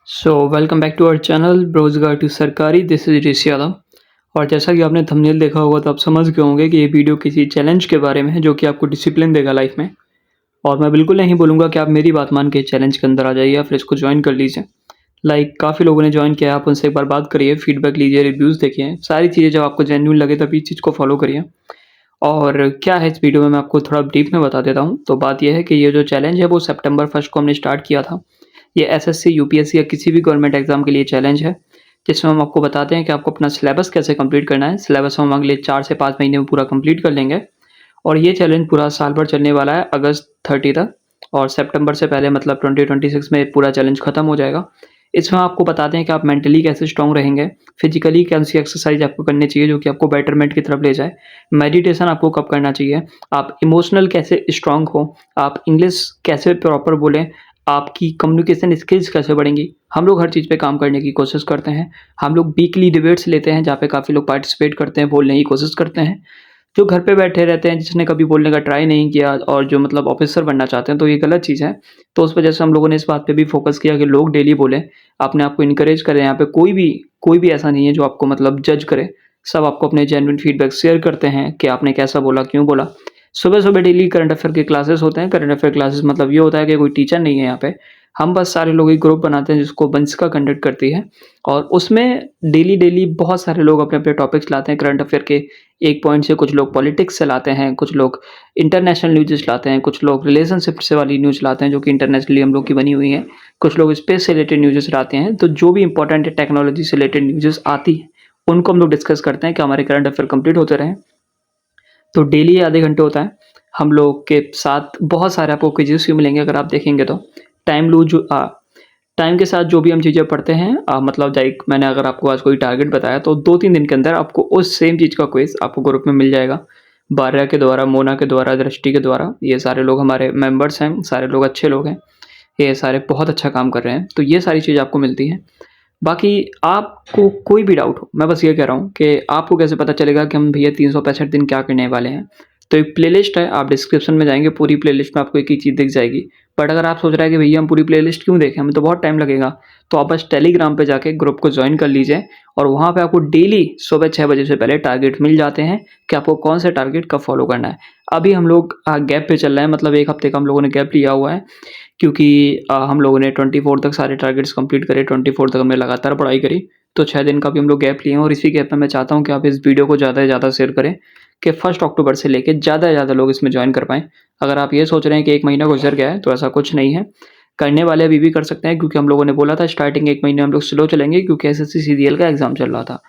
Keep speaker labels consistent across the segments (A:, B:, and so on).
A: Welcome back to our channel रोजगार to सरकारी। This is Rishi Yadav. और जैसा कि आपने थंबनेल देखा होगा तो आप समझ गए होंगे कि ये वीडियो किसी चैलेंज के बारे में है जो कि आपको डिसिप्लिन देगा लाइफ में। और मैं बिल्कुल नहीं बोलूँगा कि आप मेरी बात मान के चैलेंज के अंदर आ जाइए या फिर इसको ज्वाइन कर लीजिए। काफ़ी लोगों ने ज्वाइन किया है, आप उनसे एक बार बात करिए, फीडबैक लीजिए, रिव्यूज़ देखिए, सारी चीज़ें जब आपको जेन्युइन लगे तभी इस चीज़ को फॉलो करिए। और क्या है इस वीडियो में मैं आपको थोड़ा ब्रीफ में बता देता हूँ। तो बात ये है कि ये जो चैलेंज है वो सितंबर 1 को हमने स्टार्ट किया था। ये एसएससी, यूपीएससी या किसी भी गवर्नमेंट एग्जाम के लिए चैलेंज है, जिसमें हम आपको बताते हैं कि आपको अपना सिलेबस कैसे कंप्लीट करना है। सिलेबस हम अगले 4 से 5 महीने में पूरा कंप्लीट कर लेंगे। और ये चैलेंज पूरा साल भर चलने वाला है, अगस्त 30 तक। और सितंबर से पहले मतलब 2026 में पूरा चैलेंज खत्म हो जाएगा। इसमें आपको बताते हैं कि आप मेंटली कैसे स्ट्रांग रहेंगे, फिजिकली कौन सी एक्सरसाइज आपको करनी चाहिए जो कि आपको बेटरमेंट की तरफ ले जाए, मेडिटेशन आपको कब करना चाहिए, आप इमोशनल कैसे स्ट्रांग हो, आप इंग्लिश कैसे प्रॉपर बोलें, आपकी कम्युनिकेशन स्किल्स कैसे बढ़ेंगी। हम लोग हर चीज़ पे काम करने की कोशिश करते हैं। हम लोग वीकली डिबेट्स लेते हैं जहाँ पे काफ़ी लोग पार्टिसिपेट करते हैं, बोलने की कोशिश करते हैं। जो घर पे बैठे रहते हैं, जिसने कभी बोलने का ट्राई नहीं किया और जो मतलब ऑफिसर बनना चाहते हैं, तो ये गलत चीज़ है। तो उस वजह से हम लोगों ने इस बात पे भी फ़ोकस किया कि लोग डेली बोलें, अपने आप को इनकरेज करें। यहाँ पे कोई भी ऐसा नहीं है जो आपको मतलब जज करे। सब आपको अपने जेन्युइन फीडबैक शेयर करते हैं कि आपने कैसा बोला, क्यों बोला। सुबह-सुबह डेली करंट अफेयर के क्लासेस होते हैं। करंट अफेयर क्लासेस मतलब ये होता है कि कोई टीचर नहीं है यहाँ पे। हम बस सारे लोग एक ग्रुप बनाते हैं जिसको वंशिका कंडक्ट करती है। और उसमें डेली बहुत सारे लोग अपने-अपने टॉपिक्स लाते हैं करंट अफेयर के। एक पॉइंट से कुछ लोग पॉलिटिक्स से लाते हैं, कुछ लोग इंटरनेशनल न्यूज़ेस लाते हैं, कुछ लोग रिलेशनशिप से वाली न्यूज़ लाते हैं जो कि इंटरनेशनली हम लोग की बनी हुई हैं, कुछ लोग स्पेस से रिलेटेड न्यूज़ेस लाते हैं। तो जो भी इम्पोर्टेंट है टेक्नोलॉजी से रिलेटेड न्यूज़ेस आती हैं, उनको हम लोग डिस्कस करते हैं कि हमारे करंट अफेयर कंप्लीट होते रहें। तो डेली आधे घंटे होता है। हम लोग के साथ बहुत सारे आपको क्विज़ेस भी मिलेंगे अगर आप देखेंगे तो। टाइम लूज़ टाइम के साथ जो भी हम चीज़ें पढ़ते हैं, मतलब लाइक मैंने अगर आपको आज कोई टारगेट बताया तो 2-3 दिन के अंदर आपको उस सेम चीज़ का क्विज़ आपको ग्रुप में मिल जाएगा। बारह के द्वारा, मोना के द्वारा, दृष्टि के द्वारा। ये सारे लोग हमारे मेंबर्स हैं, सारे लोग अच्छे लोग हैं। ये सारे बहुत अच्छा काम कर रहे हैं। तो ये सारी चीज़ आपको मिलती हैं। बाकी आपको कोई भी डाउट हो, मैं बस ये कह रहा हूँ कि आपको कैसे पता चलेगा कि हम भैया 365 दिन क्या करने वाले हैं। तो एक प्लेलिस्ट है, आप डिस्क्रिप्शन में जाएँगे, पूरी प्लेलिस्ट में आपको एक ही चीज़ दिख जाएगी। बट अगर आप सोच रहे हैं कि भैया हम पूरी प्लेलिस्ट क्यों देखें, हमें तो बहुत टाइम लगेगा, तो आप बस टेलीग्राम पे जाके ग्रुप को ज्वाइन कर लीजिए। और वहाँ पे आपको डेली सुबह 6 बजे से पहले टारगेट मिल जाते हैं कि आपको कौन से टारगेट कब फॉलो करना है। अभी हम लोग गैप पे चल रहे हैं, मतलब 1 हफ्ते का हम लोगों ने गैप लिया हुआ है, क्योंकि हम लोगों ने 24 तक सारे टारगेट्स कंप्लीट करे। 24 तक हमने लगातार पढ़ाई करी, तो 6 दिन का भी हम लोग गैप लिए हैं। और इसी गैप में मैं चाहता हूँ कि आप इस वीडियो को ज़्यादा से ज़्यादा शेयर करें कि 1 अक्टूबर से लेके ज़्यादा से ज़्यादा लोग इसमें ज्वाइन कर पाएँ। अगर आप ये सोच रहे हैं कि 1 महीना गुज़र गया है, तो ऐसा कुछ नहीं है। करने वाले अभी भी कर सकते हैं, क्योंकि हम लोगों ने बोला था स्टार्टिंग 1 महीने हम लोग स्लो चलेंगे, क्योंकि एसएससी सीजीएल का एग्ज़ाम चल रहा था।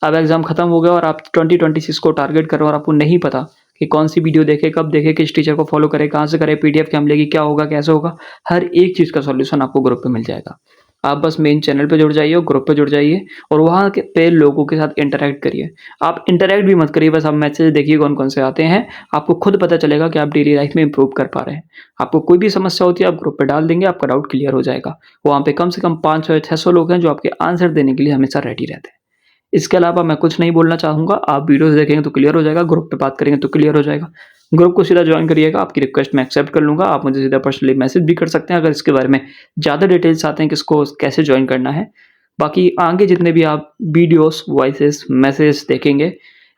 A: अब एग्ज़ाम खत्म हो गया और आप 2026 को टारगेट कर रहे हो और आपको नहीं पता कि कौन-सी वीडियो देखें, कब देखें, किस टीचर को फॉलो करें, कहाँ से करें, पीडीएफ क्या मिलेगी, क्या होगा, कैसे होगा। हर एक चीज़ का सॉल्यूशन आपको ग्रुप पे मिल जाएगा। आप बस मेन चैनल पे जुड़ जाइए और ग्रुप पे जुड़ जाइए और वहाँ के पे लोगों के साथ इंटरैक्ट करिए। आप इंटरैक्ट भी मत करिए, बस आप मैसेज देखिए कौन-कौन से आते हैं। आपको खुद पता चलेगा कि आप डेली लाइफ में इम्प्रूव कर पा रहे हैं। आपको कोई भी समस्या होती है, आप ग्रुप पे डाल देंगे, आपका डाउट क्लियर हो जाएगा। वहाँ पे कम से कम 500 या 600 लोग हैं जो आपके आंसर देने के लिए हमेशा रेडी रहते हैं। इसके अलावा मैं कुछ नहीं बोलना चाहूँगा। आप वीडियोज़ देखेंगे तो क्लियर हो जाएगा, ग्रुप पे बात करेंगे तो क्लियर हो जाएगा। ग्रुप को सीधा जॉइन करिएगा, आपकी रिक्वेस्ट मैं एक्सेप्ट कर लूँगा। आप मुझे सीधा पर्सनली मैसेज भी कर सकते हैं अगर इसके बारे में ज़्यादा डिटेल्स चाहते हैं कि इसको कैसे जॉइन करना है। बाकी आगे जितने भी आप वीडियोज़, वॉइसेस, मैसेज देखेंगे,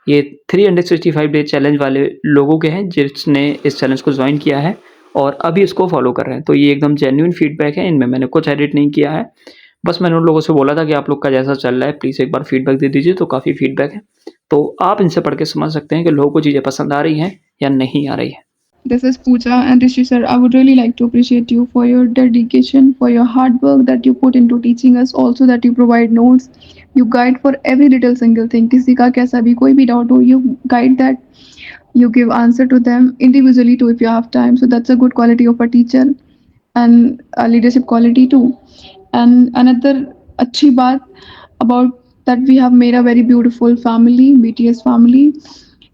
A: ये 365 डे चैलेंज वाले लोगों के हैं जिसने इस चैलेंज को जॉइन किया है और अभी इसको फॉलो कर रहे हैं। तो ये एकदम जेन्युइन फीडबैक है, इनमें मैंने कुछ एडिट नहीं किया है। बस मैंने उन लोगों से बोला था कि आप लोग का जैसा चल रहा है प्लीज़ एक बार फीडबैक दे दीजिए, तो काफ़ी फीडबैक है। तो आप इनसे पढ़ के समझ सकते हैं कि लोगों को चीज़ें पसंद आ रही हैं या नहीं आ रही हैं।
B: This is Pooja and Rishi sir. I would really like to appreciate you for your dedication, for your hard work that you put into teaching us. Also that you provide notes, you guide for every little single thing. किसी का कैसा भी कोई भी doubt हो, you guide that. You give answer to them individually too if you have time. So that's a good quality of a teacher and a leadership quality too. And another अच्छी बात about that we have made a very beautiful family, BTS family.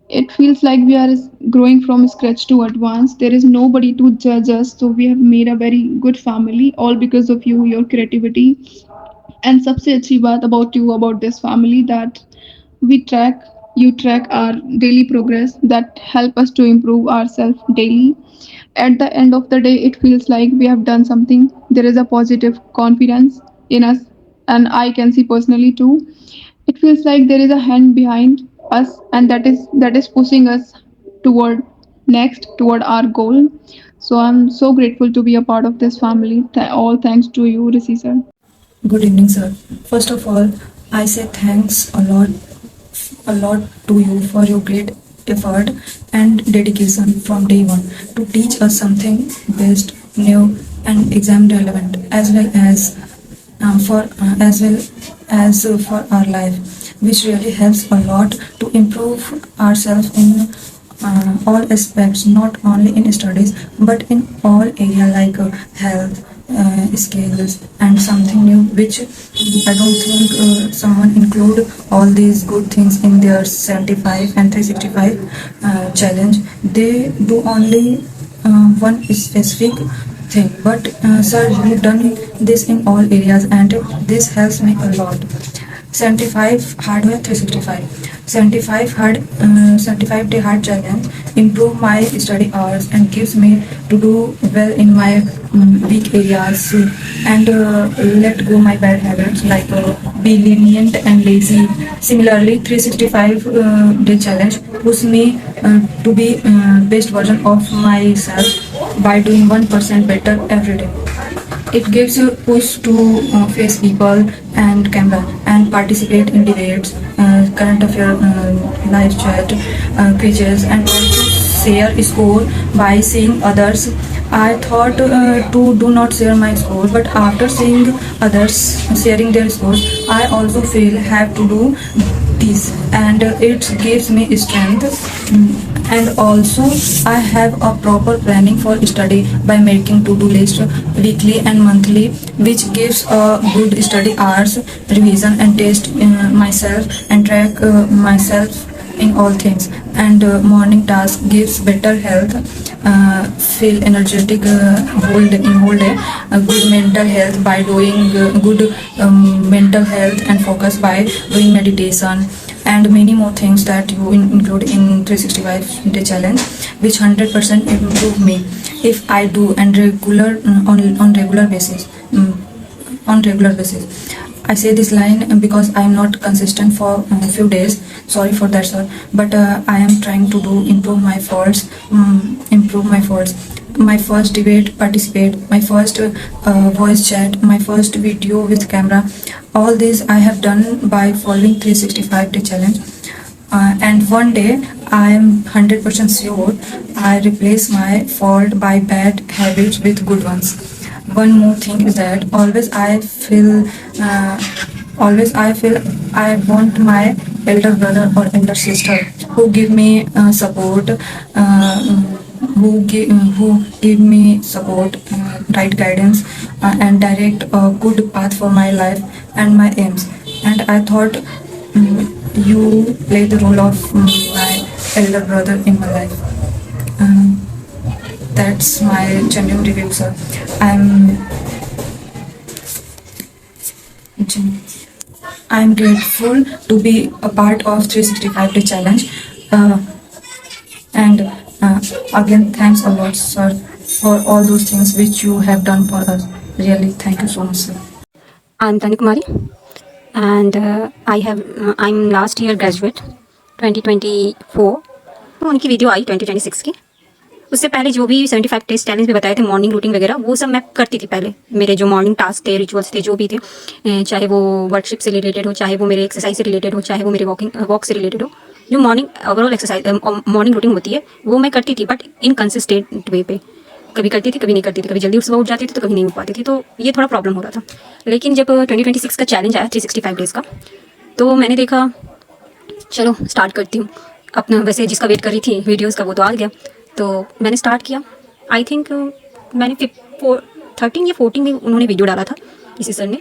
B: It feels like we are growing from scratch to advance. There is nobody to judge us, so we have made a very good family, all because of you, your creativity. And सबसे अच्छी बात about you, about this family, that we track, you track our daily progress that help us to improve ourselves daily. At the end of the day, it feels like we have done something. There is a positive confidence in us, and I can see personally too. It feels like there is a hand behind us, and that is pushing us toward our goal. So I'm so grateful to be a part of this family. All thanks to you, Rishi sir.
C: Good evening, sir. First of all, I say thanks a lot to you for your great effort and dedication from day one to teach us something best, new, and exam relevant, as well as for our life, which really helps a lot to improve ourselves in all aspects, not only in studies but in all area like health, skills, and something new, which I don't think someone include all these good things in their 75 and 365 challenge. They do only one specific thing, but sir, you've done this in all areas, and this helps me a lot. 75 hardware 365 75 day hard challenge improve my study hours and gives me to do well in my weak areas, and let go my bad habits like be lenient and lazy. Similarly, 365 day challenge push me to be best version of myself by doing 1% better every day. It gives you push to face people and camera and participate in debates, current affair, live chat, quizzes, and also share score by seeing others. I thought to do not share my score, but after seeing others sharing their scores, I also feel have to do this, and it gives me strength. And also I have a proper planning for study by making to-do list weekly and monthly, which gives a good study hours, revision, and test myself and track myself in all things. And morning task gives better health, feel energetic whole day, good mental health by doing good mental health and focus by doing meditation, and many more things that you include in 365 day challenge, which 100% improve me if I do and on regular basis. On regular basis, I say this line because I am not consistent for a few days. Sorry for that, sir. But I am trying to do improve my faults. My first debate participate, my first voice chat, my first video with camera. All this I have done by following 365 day challenge. And one day I am 100% sure I replace my fault by bad habits with good ones. One more thing is that always I feel I want my elder brother or elder sister who give me support, who give me support, right guidance, and direct a good path for my life and my aims. And I thought you play the role of my elder brother in my life. That's my genuine review, sir. I'm grateful to be a part of 365 day challenge, and again thanks a lot, sir, for all those things which you have done for us. Really, thank you so much, sir.
D: I'm Tanu Kumari, and I'm last year graduate 2024. तो उनकी video आई 2026 की। उससे पहले जो भी 75 test challenge में बताए थे, मॉर्निंग रूटीन वगैरह, वो सब मैं करती थी पहले। मेरे जो मॉर्निंग टास्क थे, रिचुअल्स थे, जो भी थे, चाहे वो वर्कशिप से रिलेटेड हो, चाहे वो मेरे एक्सरसाइज से रिलेटेड हो, चाहे वो मेरे वॉक से रिलेटेड हो, जो morning overall exercise morning routine होती है वो मैं करती थी, बट इनकंसिस्टेंट वे पे। कभी करती थी, कभी नहीं करती थी, कभी जल्दी सुबह उठ जाती थी तो कभी नहीं उठ पाती थी, तो ये थोड़ा प्रॉब्लम हो रहा था। लेकिन जब 2026 का चैलेंज आया 365 डेज़ का, तो मैंने देखा चलो स्टार्ट करती हूँ अपना। वैसे जिसका वेट कर रही थी वीडियोज़ का वो तो आ गया, तो मैंने स्टार्ट किया। आई थिंक मैंने 13 या 14 में उन्होंने वीडियो डाला था किसी सर ने,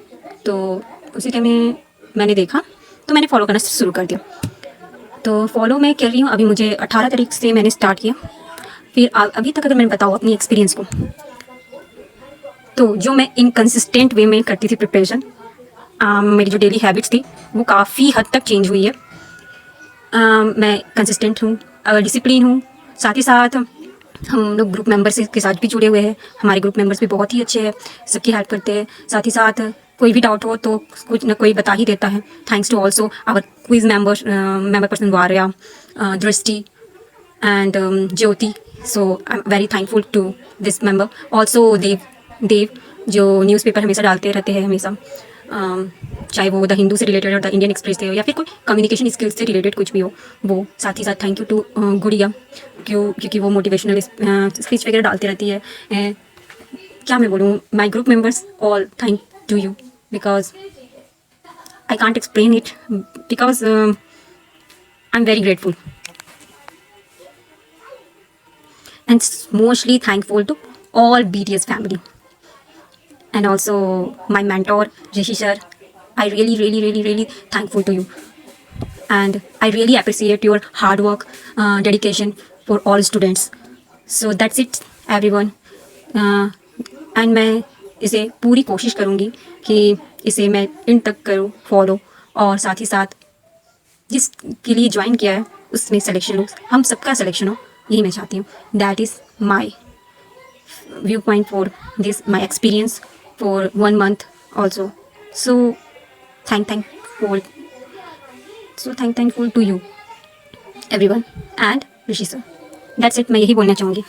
D: तो उसी टाइम में मैंने देखा तो मैंने फॉलो करना शुरू कर दिया। तो फॉलो मैं कर रही हूँ अभी, मुझे 18 तारीख से मैंने स्टार्ट किया। फिर अभी तक अगर मैं बताऊँ अपनी एक्सपीरियंस को, तो जो मैं इनकंसिस्टेंट वे में करती थी प्रिपरेशन, मेरी जो डेली हैबिट्स थी वो काफ़ी हद तक चेंज हुई है। मैं कंसिस्टेंट हूँ, डिसिप्लिन हूँ। साथ ही साथ हम लोग ग्रुप मेंबर्स के साथ भी जुड़े हुए हैं। हमारे ग्रुप मेंबर्स भी बहुत ही अच्छे हैं, सबकी हेल्प करते हैं। साथ ही साथ कोई भी डाउट हो तो कुछ ना कोई बता ही देता है. Thanks to also our quiz member person Varya, Drishti and Jyoti. So I'm very thankful to this member. Also देव जो न्यूज़पेपर हमेशा डालते रहते हैं हमेशा, चाहे वो द हिंदू से रिलेटेड और द इंडियन एक्सप्रेस से हो या फिर कोई कम्युनिकेशन स्किल्स से रिलेटेड कुछ भी हो वो. साथ ही साथ थैंक यू टू गुड़िया क्योंकि वो मोटिवेशनल स्पीच वगैरह डालती रहती है. क्या मैं बोलूँ, my group members all thank to you because I can't explain it because I'm very grateful and mostly thankful to all BTS family and also my mentor Rishi sir. I really thankful to you and I really appreciate your hard work, dedication for all students. So that's it everyone. And मैं इसे पूरी कोशिश करूँगी कि इसे मैं इन तक करूँ फॉलो और साथ ही साथ जिसके लिए ज्वाइन किया है उसमें सिलेक्शन हो, हम सबका सिलेक्शन हो, यही मैं चाहती हूँ. That is my view point for this my experience for 1 month also. So thankful to you everyone and Rishi sir. That's it, मैं यही बोलना चाहूँगी.